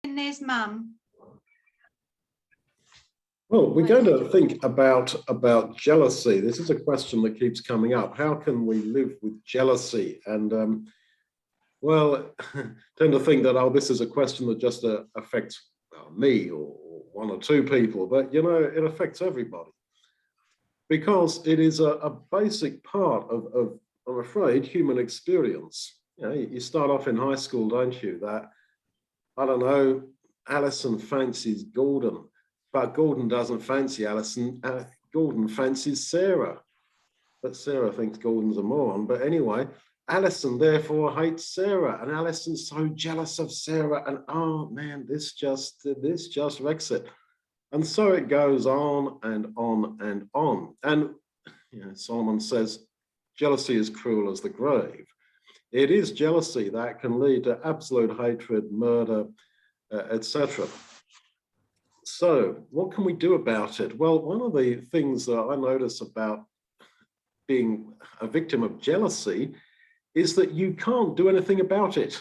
There's Mum. Well, we're going to think about jealousy. This is a question that keeps coming up. How can we live with jealousy? And well, I tend to think that, oh, this is a question that just affects me or one or two people, but you know, it affects everybody because it is a basic part of, I'm afraid, human experience. You know, you start off in high school, don't you? That, I don't know, Alison fancies Gordon, but Gordon doesn't fancy Alison. Gordon fancies Sarah, but Sarah thinks Gordon's a moron. But anyway, Alison therefore hates Sarah, and Alison's so jealous of Sarah, and oh man, this just wrecks it. And so it goes on and on and on. And you know, Solomon says, jealousy is cruel as the grave. It is jealousy that can lead to absolute hatred, murder, etc. So what can we do about it? Well, one of the things that I notice about being a victim of jealousy is that you can't do anything about it.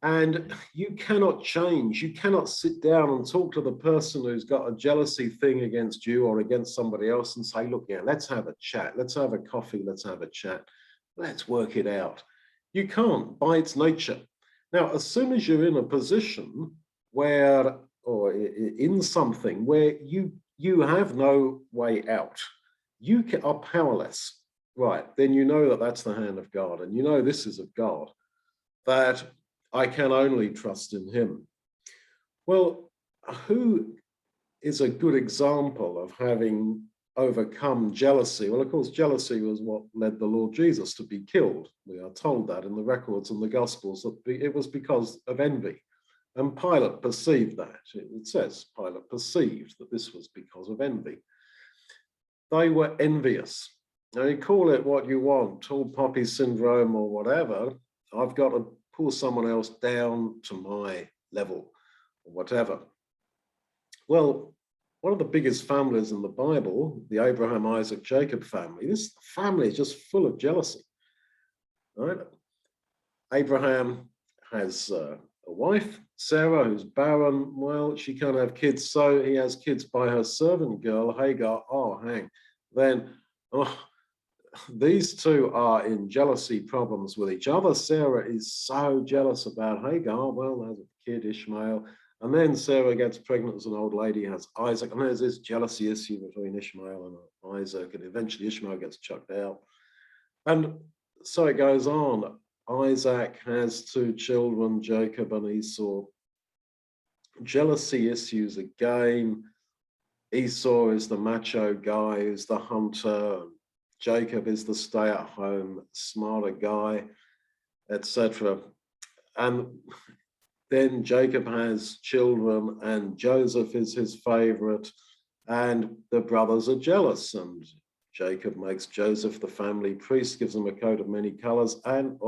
And you cannot change. You cannot sit down and talk to the person who's got a jealousy thing against you or against somebody else and say, look, yeah, let's have a chat. Let's have a coffee. Let's have a chat. Let's work it out. You can't by its nature. Now, as soon as you're in a position where, or in something where you have no way out, you are powerless, right? Then you know that that's the hand of God, and you know this is of God, that I can only trust in him. Well, who is a good example of having overcome jealousy? Well, of course, jealousy was what led the Lord Jesus to be killed. We are told that in the records and the Gospels, that it was because of envy. And Pilate perceived that. It says Pilate perceived that this was because of envy. They were envious. Now, you call it what you want, tall poppy syndrome or whatever. I've got to pull someone else down to my level or whatever. Well, one of the biggest families in the Bible, the Abraham, Isaac, Jacob family, this family is just full of jealousy. Right? Abraham has a wife, Sarah, who's barren. Well, she can't have kids, so he has kids by her servant girl, Hagar. Oh, hang. Then, these two are in jealousy problems with each other. Sarah is so jealous about Hagar. Well, there's a kid, Ishmael. And then Sarah gets pregnant as an old lady, has Isaac. And there's this jealousy issue between Ishmael and Isaac. And eventually Ishmael gets chucked out. And so it goes on. Isaac has two children, Jacob and Esau. Jealousy issues again. Esau is the macho guy, who's the hunter. Jacob is the stay-at-home, smarter guy, etc. And then Jacob has children, and Joseph is his favorite, and the brothers are jealous. And Jacob makes Joseph the family priest, gives him a coat of many colors, and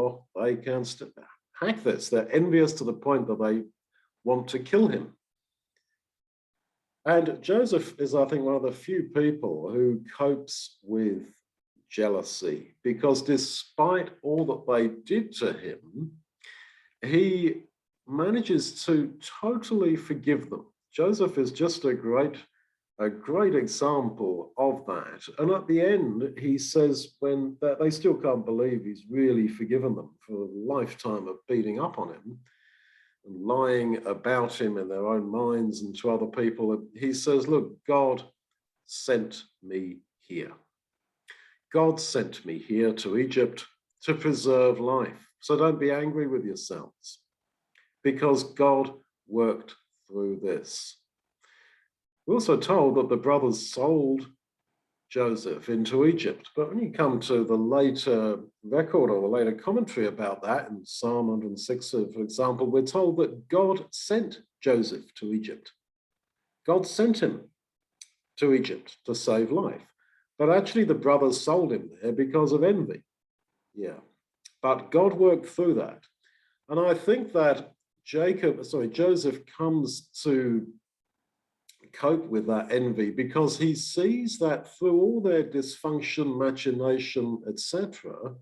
they can't hack this. They're envious to the point that they want to kill him. And Joseph is, I think, one of the few people who copes with jealousy, because despite all that they did to him, he manages to totally forgive them. Joseph is just a great example of that. And at the end, he says when that they still can't believe he's really forgiven them for a lifetime of beating up on him and lying about him in their own minds and to other people. He says, look, God sent me here. God sent me here to Egypt to preserve life. So don't be angry with yourselves, because God worked through this. We're also told that the brothers sold Joseph into Egypt. But when you come to the later record or the later commentary about that, in Psalm 106, for example, we're told that God sent Joseph to Egypt. God sent him to Egypt to save life. But actually the brothers sold him there because of envy. Yeah, but God worked through that. And I think that Joseph comes to cope with that envy because he sees that through all their dysfunction, machination, etc.,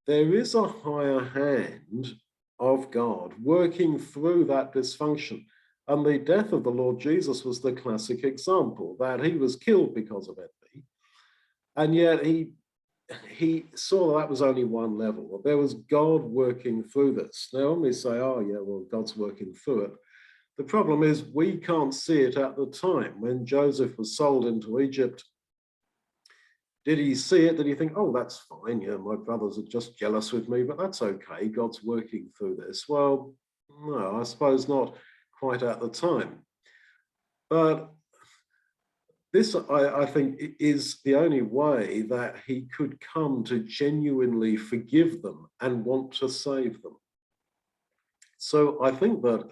there is a higher hand of God working through that dysfunction. And the death of the Lord Jesus was the classic example, that he was killed because of envy. And yet he saw that was only one level. There was God working through this. Now, when we say, oh, yeah, well, God's working through it, the problem is we can't see it at the time. When Joseph was sold into Egypt, did he see it? Did he think, oh, that's fine. Yeah, my brothers are just jealous with me, but that's okay. God's working through this. Well, no, I suppose not quite at the time. But this, I think, is the only way that he could come to genuinely forgive them and want to save them. So I think that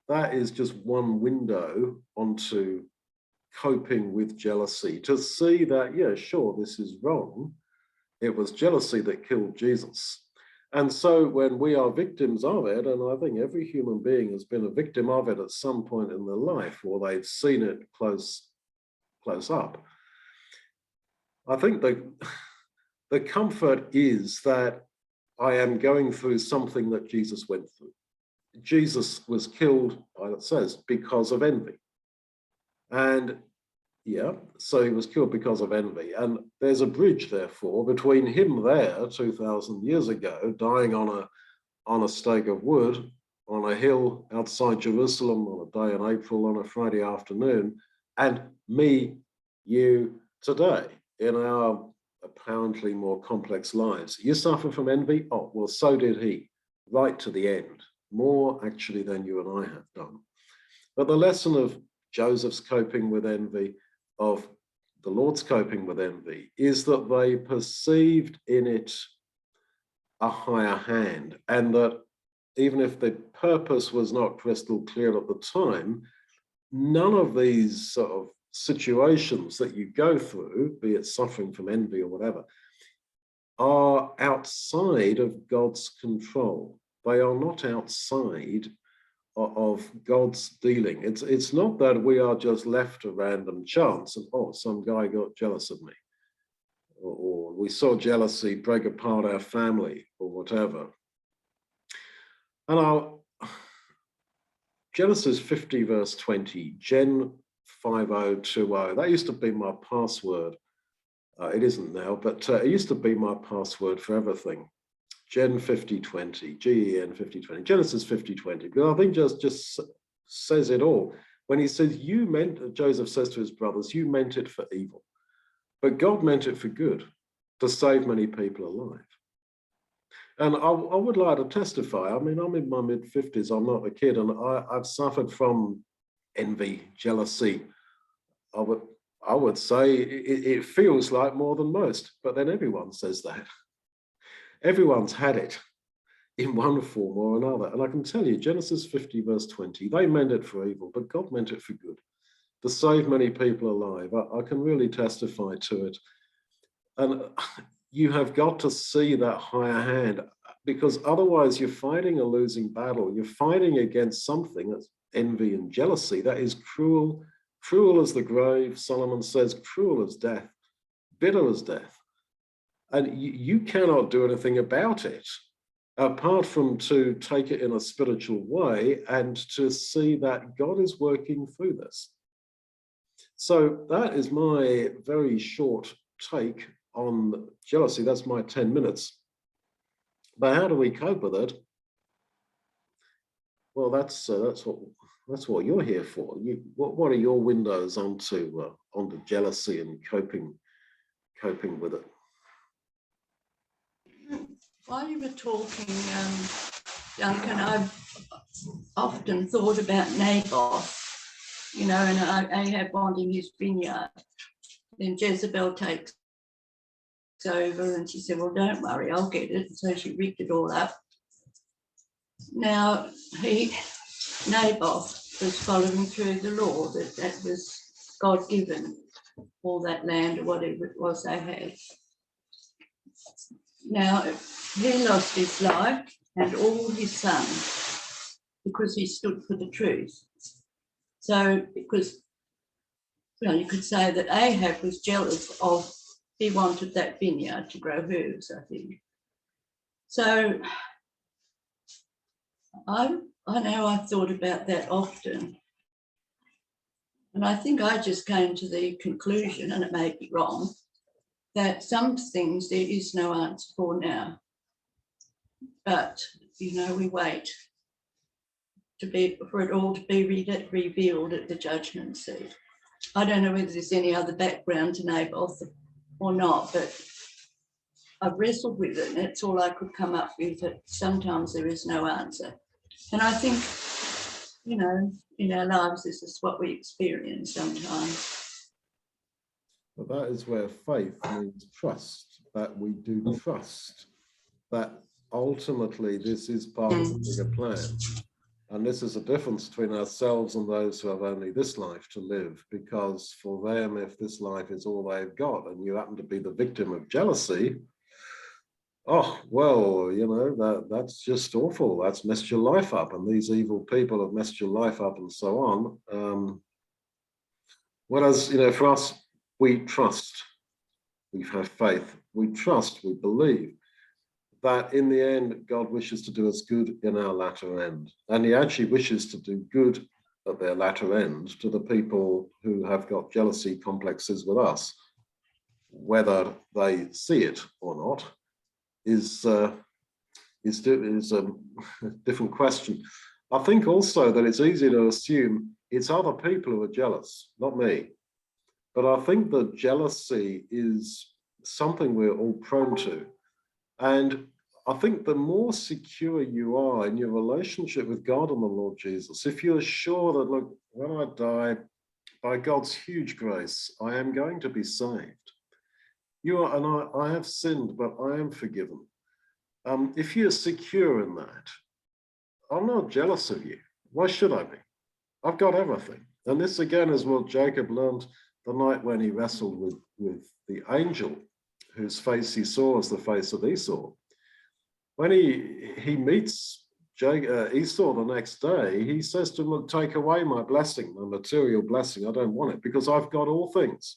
that is just one window onto coping with jealousy, to see that, yeah, sure, this is wrong. It was jealousy that killed Jesus. And so when we are victims of it, and I think every human being has been a victim of it at some point in their life, or they've seen it close up, I think the comfort is that I am going through something that Jesus went through. Jesus was killed, it says, because of envy. And yeah, so he was killed because of envy. And there's a bridge, therefore, between him there 2,000 years ago, dying on a stake of wood, on a hill outside Jerusalem on a day in April on a Friday afternoon, and me, you, today, in our apparently more complex lives. You suffer from envy? Oh, well, so did he, right to the end. More actually than you and I have done. But the lesson of Joseph's coping with envy, of the Lord's coping with envy, is that they perceived in it a higher hand, and that even if the purpose was not crystal clear at the time, none of these sort of situations that you go through, be it suffering from envy or whatever, are outside of God's control. They are not outside of God's dealing. It's not that we are just left to random chance and, oh, some guy got jealous of me, or we saw jealousy break apart our family or whatever. And Genesis 50 verse 20, Gen 5020, that used to be my password. It isn't now, but it used to be my password for everything. Gen 5020, GEN 5020, Genesis 5020. But I think just says it all. When he says, Joseph says to his brothers, you meant it for evil, but God meant it for good, to save many people alive. And I would like to testify. I mean, I'm in my mid-50s, I'm not a kid, and I've suffered from envy, jealousy. I would say it feels like more than most, but then everyone says that. Everyone's had it in one form or another. And I can tell you, Genesis 50 verse 20, they meant it for evil, but God meant it for good, to save many people alive. I can really testify to it. And you have got to see that higher hand, because otherwise you're fighting a losing battle. You're fighting against something that's envy and jealousy that is cruel, cruel as the grave, Solomon says, cruel as death, bitter as death. And you cannot do anything about it, apart from to take it in a spiritual way and to see that God is working through this. So that is my very short take on jealousy. That's my 10 minutes. But how do we cope with it? Well, that's what you're here for. What are your windows onto jealousy and coping with it? While you were talking, Duncan, I've often thought about Naboth, and Ahab wanting his vineyard. Then Jezebel takes over and she said, well, don't worry, I'll get it. So she rigged it all up. Now, Naboth was following through the law that was God-given, all that land or whatever it was they had. Now, he lost his life and all his sons because he stood for the truth. So, because, you could say that Ahab was jealous of, he wanted that vineyard to grow herbs, I think. So, I know I've thought about that often. And I think I just came to the conclusion, and it may be wrong, that some things there is no answer for now. But, we wait for it all to be revealed at the judgment seat. I don't know whether there's any other background to Naboth or not, but I've wrestled with it, and it's all I could come up with, that sometimes there is no answer. And I think, in our lives, this is what we experience sometimes. But that is where faith means trust, that we do trust, that ultimately this is part of the bigger plan. And this is a difference between ourselves and those who have only this life to live, because for them, if this life is all they've got and you happen to be the victim of jealousy, oh, well, that's just awful. That's messed your life up. And these evil people have messed your life up and so on. Whereas, for us, we trust, we have faith, we trust, we believe that in the end, God wishes to do us good in our latter end. And he actually wishes to do good at their latter end to the people who have got jealousy complexes with us. Whether they see it or not is a different question. I think also that it's easy to assume it's other people who are jealous, not me. But I think that jealousy is something we're all prone to. And I think the more secure you are in your relationship with God and the Lord Jesus, if you're sure that, look, when I die, by God's huge grace, I am going to be saved. I have sinned, but I am forgiven. If you're secure in that, I'm not jealous of you. Why should I be? I've got everything. And this again is what Jacob learned the night when he wrestled with the angel, whose face he saw as the face of Esau. When he meets Esau the next day, he says to him, look, take away my blessing, my material blessing. I don't want it because I've got all things.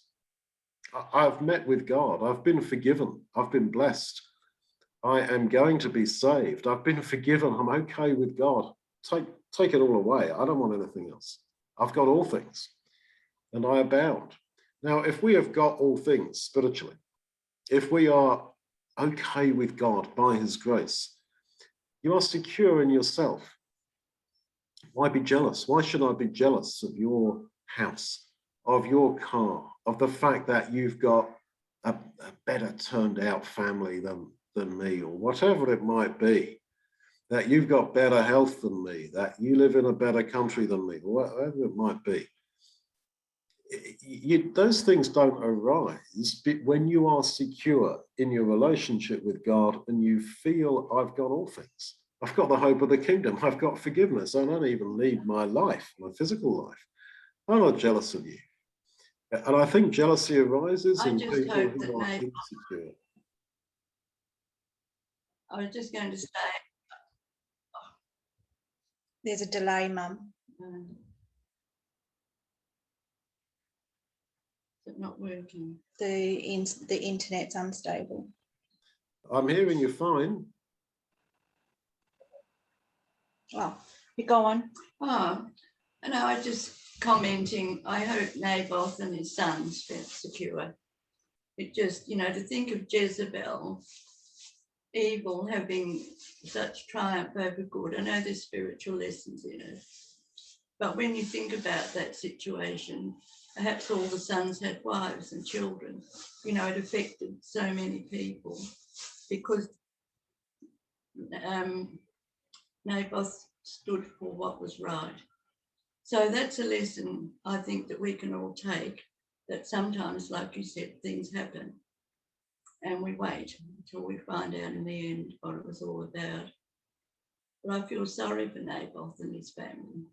I've met with God. I've been forgiven. I've been blessed. I am going to be saved. I've been forgiven. I'm okay with God. Take it all away. I don't want anything else. I've got all things and I abound. Now, if we have got all things spiritually, if we are okay with God by his grace, you are secure in yourself. Why be jealous? Why should I be jealous of your house, of your car, of the fact that you've got a better turned out family than me, or whatever it might be, that you've got better health than me, that you live in a better country than me, whatever it might be. Those things don't arise when you are secure in your relationship with God and you feel I've got all things. I've got the hope of the kingdom. I've got forgiveness. I don't even need my life, my physical life. I'm not jealous of you. And I think jealousy arises in people who are insecure. I was just going to say. There's a delay, Mum. Is it not working? The internet's unstable. I'm hearing you fine. Well, you go on. Oh, and I was just commenting, I hope Naboth and his sons felt secure. It just, to think of Jezebel, evil, having such triumph over good. I know there's spiritual lessons in it. But when you think about that situation, perhaps all the sons had wives and children. It affected so many people because Naboth stood for what was right. So that's a lesson I think that we can all take, that sometimes, like you said, things happen and we wait until we find out in the end what it was all about. But I feel sorry for Naboth and his family.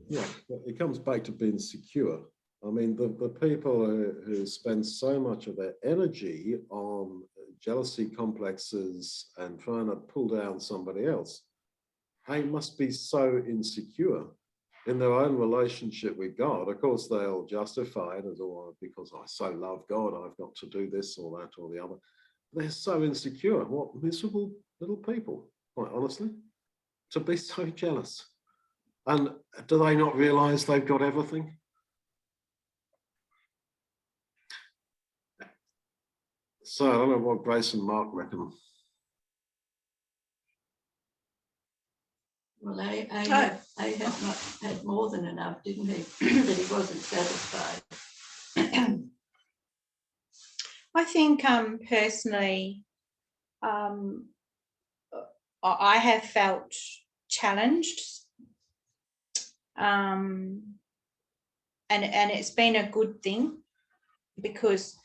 Yeah, it comes back to being secure. I mean, the people who spend so much of their energy on jealousy complexes and trying to pull down somebody else, they must be so insecure in their own relationship with God. Of course, they'll justify it as, oh, because I so love God, I've got to do this or that or the other. they're so insecure. What miserable little people, quite honestly, to be so jealous. And do they not realize they've got everything? So I don't know what Grace and Mark reckon. Well, Ahab not had more than enough, didn't he? That he wasn't satisfied. I think personally, I have felt challenged, and it's been a good thing, because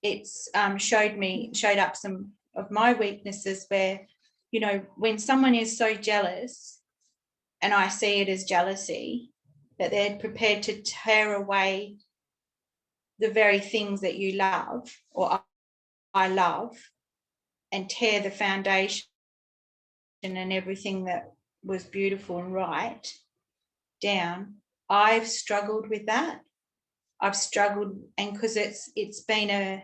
it's showed up some of my weaknesses where, you know, when someone is so jealous, and I see it as jealousy, that they're prepared to tear away the very things that you love, or I love, and tear the foundation and everything that was beautiful and right down. I've struggled with that. I've struggled, and because it's been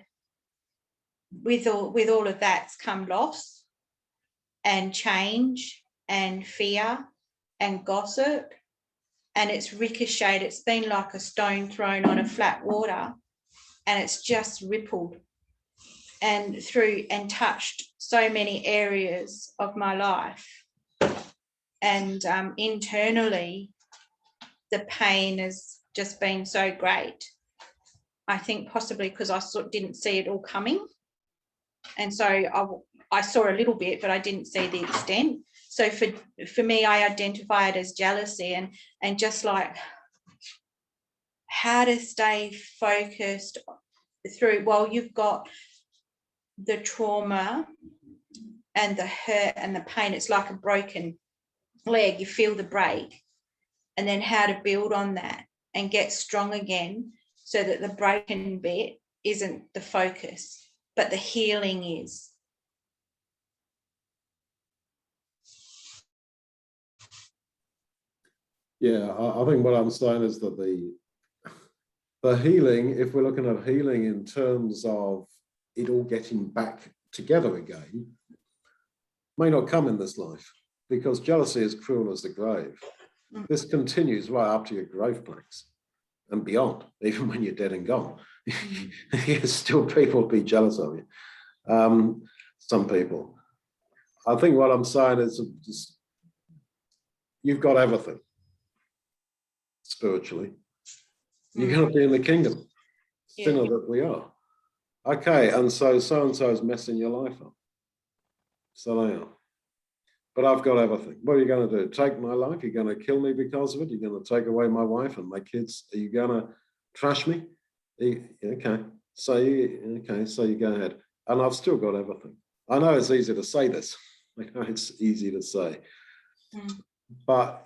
with all of that's come loss and change and fear and gossip, and it's ricocheted. It's been like a stone thrown on a flat water, and it's just rippled and through and touched so many areas of my life. And internally, the pain has just been so great. I think possibly because I didn't see it all coming. And so I saw a little bit, but I didn't see the extent. So for me, I identify it as jealousy, and just like how to stay focused through, well, you've got the trauma and the hurt and the pain. It's like a broken leg. You feel the break, and then how to build on that and get strong again, so that the broken bit isn't the focus, but the healing is. Yeah, I think what I'm saying is that the healing, if we're looking at healing in terms of it all getting back together again, may not come in this life, because jealousy is cruel as the grave. This continues right up to your grave planks and beyond, even when you're dead and gone. There's still people be jealous of you. Some people. I think what I'm saying is you've got everything spiritually. You're going to be in the kingdom, sinner that we are. Okay, and so is messing your life up. So they are. But I've got everything. What are you going to do? Take my life? You're going to kill me because of it? You're going to take away my wife and my kids? Are you going to trash me? Okay, so you go ahead. And I've still got everything. I know it's easy to say this. I know it's easy to say. But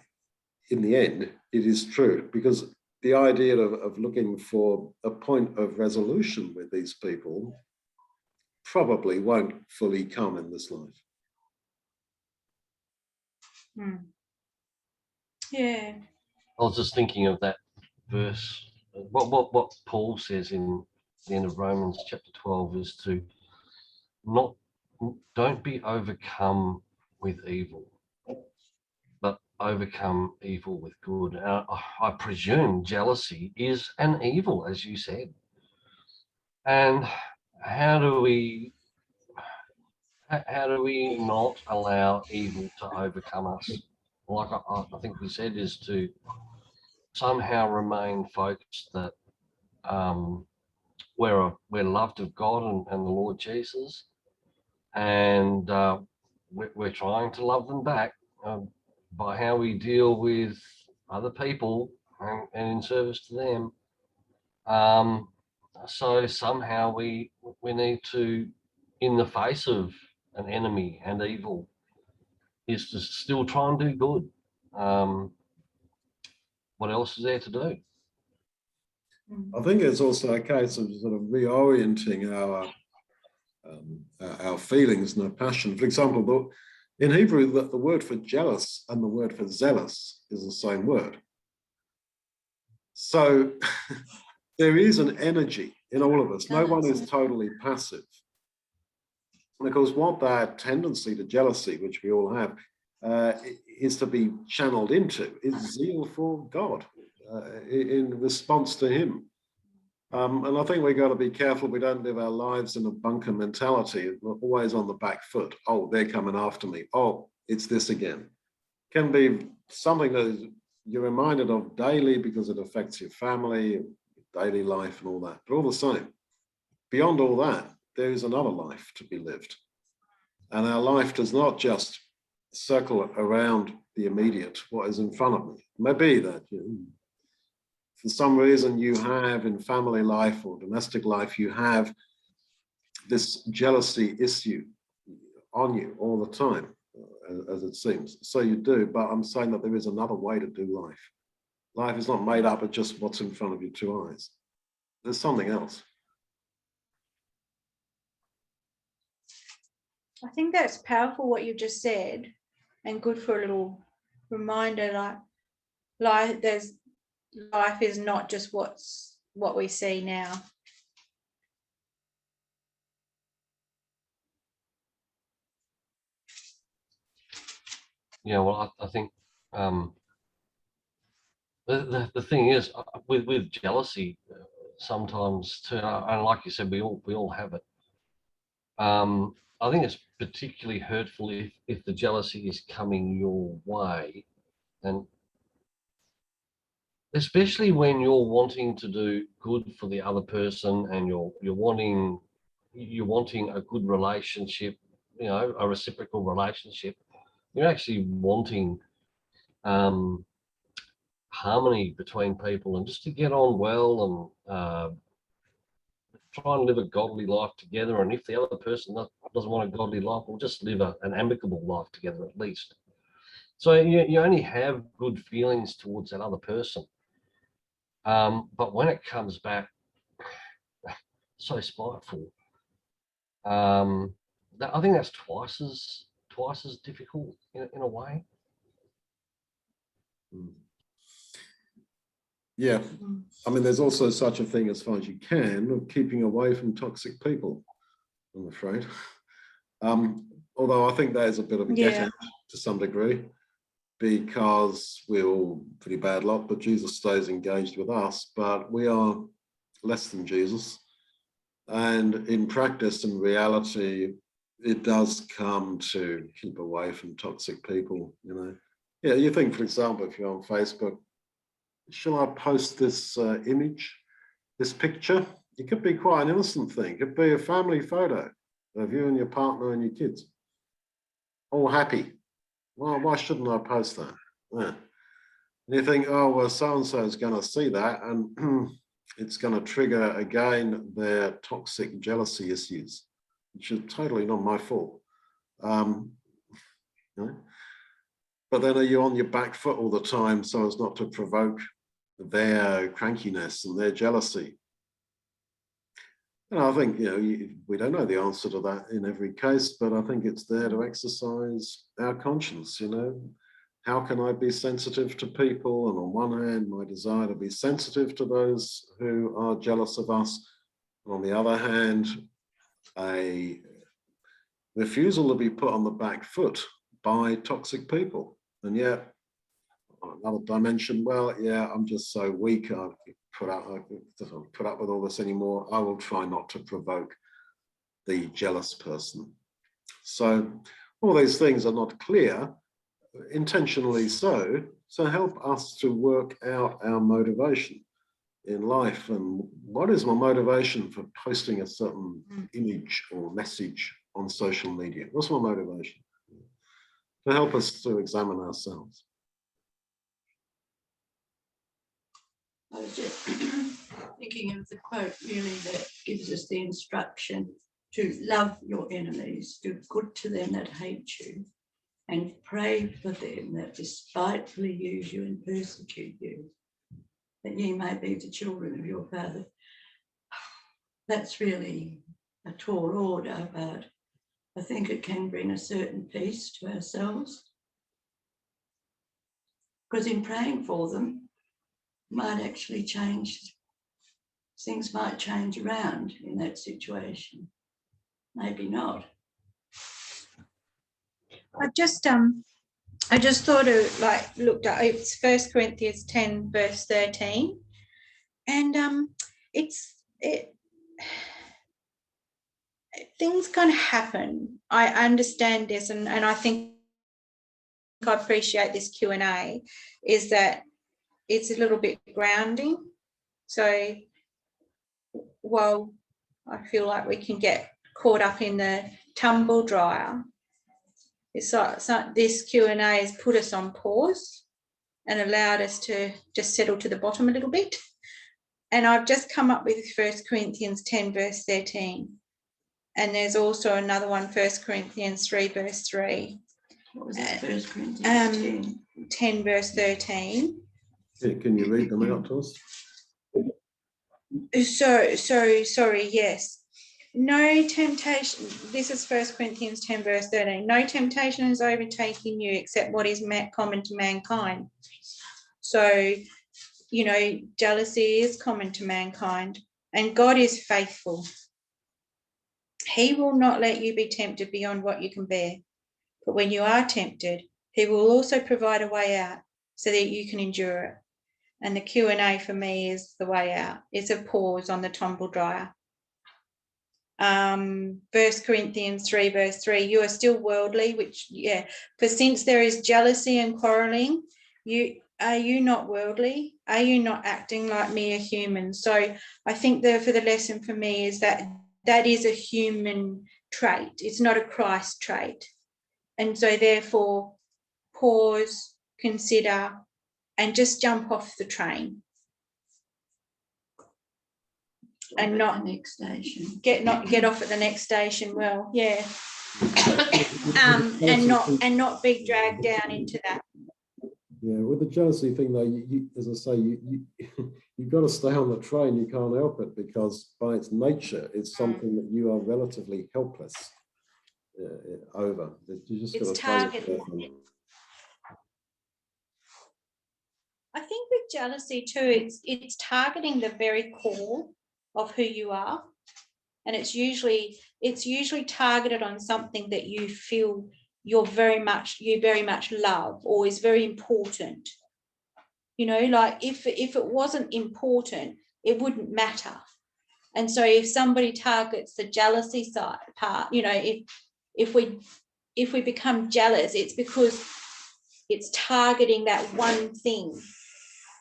in the end, it is true, because the idea of looking for a point of resolution with these people probably won't fully come in this life. Yeah. I was just thinking of that verse. What Paul says in the end of Romans chapter 12 is to don't be overcome with evil, but overcome evil with good. I presume jealousy is an evil, as you said. And how do we not allow evil to overcome us? Like I think we said, is to somehow remain focused that we're loved of God and the Lord Jesus, and we're trying to love them back by how we deal with other people and in service to them. So somehow we need to, in the face of an enemy and evil, is to still try and do good. What else is there to do? I think it's also a case of sort of reorienting our feelings and our passion. For example, in Hebrew, the word for jealous and the word for zealous is the same word. So there is an energy in all of us. No one is totally passive. And of course, what that tendency to jealousy, which we all have, is to be channeled into, is zeal for God in response to Him. And I think we've got to be careful we don't live our lives in a bunker mentality, always on the back foot. Oh, they're coming after me. Oh, it's this again. Can be something that you're reminded of daily because it affects your family, your daily life and all that. But all the same, beyond all that, there is another life to be lived. And our life does not just circle around the immediate, what is in front of me. Maybe that for some reason you have in family life or domestic life, you have this jealousy issue on you all the time, as it seems. So you do, but I'm saying that there is another way to do life. Life is not made up of just what's in front of your two eyes. There's something else. I think that's powerful what you just said, and good for a little reminder. Like life is not just what we see now. Yeah, well, I think the thing is with jealousy, sometimes too, and like you said, we all have it. I think it's particularly hurtful if the jealousy is coming your way, and especially when you're wanting to do good for the other person, and you're wanting a good relationship, a reciprocal relationship. You're actually wanting harmony between people and just to get on well and try and live a godly life together. And if the other person doesn't want a godly life, we'll just live an amicable life together at least. So you only have good feelings towards that other person. But when it comes back so spiteful, I think that's twice as difficult in a way. Yeah, I mean, there's also such a thing, as far as you can, of keeping away from toxic people, I'm afraid. Although I think that is a bit of a get out to some degree, because we're all a pretty bad lot, but Jesus stays engaged with us, but we are less than Jesus. And in practice and reality, it does come to keep away from toxic people, Yeah, you think, for example, if you're on Facebook, shall I post this image, this picture? It could be quite an innocent thing. It could be a family photo of you and your partner and your kids, all happy. Well, why shouldn't I post that? Yeah. And you think, oh, well, so-and-so is going to see that, and it's going to trigger again their toxic jealousy issues, which is totally not my fault. But then are you on your back foot all the time so as not to provoke their crankiness and their jealousy? And I think, we don't know the answer to that in every case, but I think it's there to exercise our conscience, How can I be sensitive to people? And on one hand, my desire to be sensitive to those who are jealous of us. And on the other hand, a refusal to be put on the back foot by toxic people. And yet, another dimension, well, yeah, I'm just so weak, I don't put up with all this anymore. I will try not to provoke the jealous person. So all these things are not clear, intentionally so help us to work out our motivation in life. And what is my motivation for posting a certain image or message on social media? What's my motivation? To help us to examine ourselves. I was just thinking of the quote really that gives us the instruction to love your enemies, do good to them that hate you, and pray for them that despitefully use you and persecute you, that ye may be the children of your Father. That's really a tall order, but I think it can bring a certain peace to ourselves. Because in praying for them, might actually change, things might change around in that situation. Maybe not. I just thought of, like, looked at, it's 1 Corinthians 10 verse 13, and things kind of happen. I understand this, and I think I appreciate this Q&A, is that it's a little bit grounding. So while I feel like we can get caught up in the tumble dryer, it's like this Q&A has put us on pause and allowed us to just settle to the bottom a little bit. And I've just come up with 1 Corinthians 10 verse 13. And there's also another one, 1 Corinthians 3 verse 3. What was it? 1 Corinthians 10 verse 13. Yeah, can you read them out to us? Sorry, yes. No temptation, this is 1 Corinthians 10 verse 13. No temptation is overtaking you except what is common to mankind. So, you know, jealousy is common to mankind, and God is faithful. He will not let you be tempted beyond what you can bear. But when you are tempted, he will also provide a way out so that you can endure it. And the Q&A for me is the way out. It's a pause on the tumble dryer. 1 Corinthians 3 verse 3, you are still worldly, which, yeah, for since there is jealousy and quarrelling, are you not worldly? Are you not acting like mere humans? So I think for the lesson for me is that is a human trait. It's not a Christ trait. And so therefore, pause, consider, and just jump off the train. And not the next station. Get off at the next station. Well, yeah. And not be dragged down into that. Yeah, with the jealousy thing though, you as I say, you've got to stay on the train. You can't help it, because by its nature, it's something that you are relatively helpless over. You just got to targeted. I think with jealousy too, it's targeting the very core of who you are, and it's usually targeted on something that you feel you very much love or is very important. You know, like if it wasn't important, it wouldn't matter. And so if somebody targets the jealousy side part, you know, if we become jealous, it's because it's targeting that one thing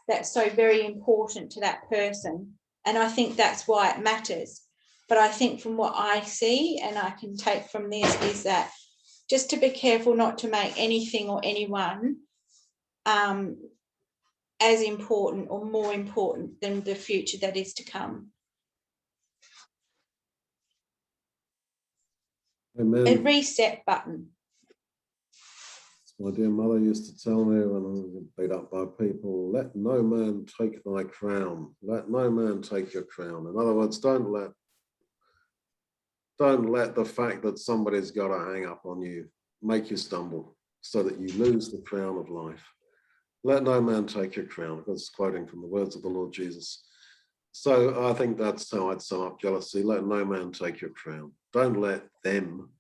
that's so very important to that person. And I think that's why it matters. But I think from what I see, and I can take from this, is that just to be careful not to make anything or anyone as important or more important than the future that is to come. Amen. A reset button. My dear mother used to tell me when I was beat up by people, let no man take thy crown. Let no man take your crown. In other words, don't let the fact that somebody's got a hang up on you make you stumble so that you lose the crown of life. Let no man take your crown. That's quoting from the words of the Lord Jesus. So I think that's how I'd sum up jealousy. Let no man take your crown. Don't let them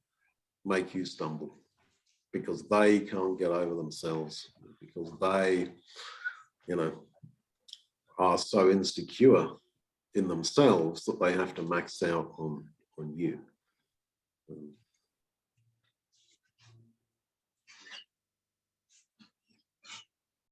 make you stumble, because they can't get over themselves, because they, you know, are so insecure in themselves that they have to max out on you.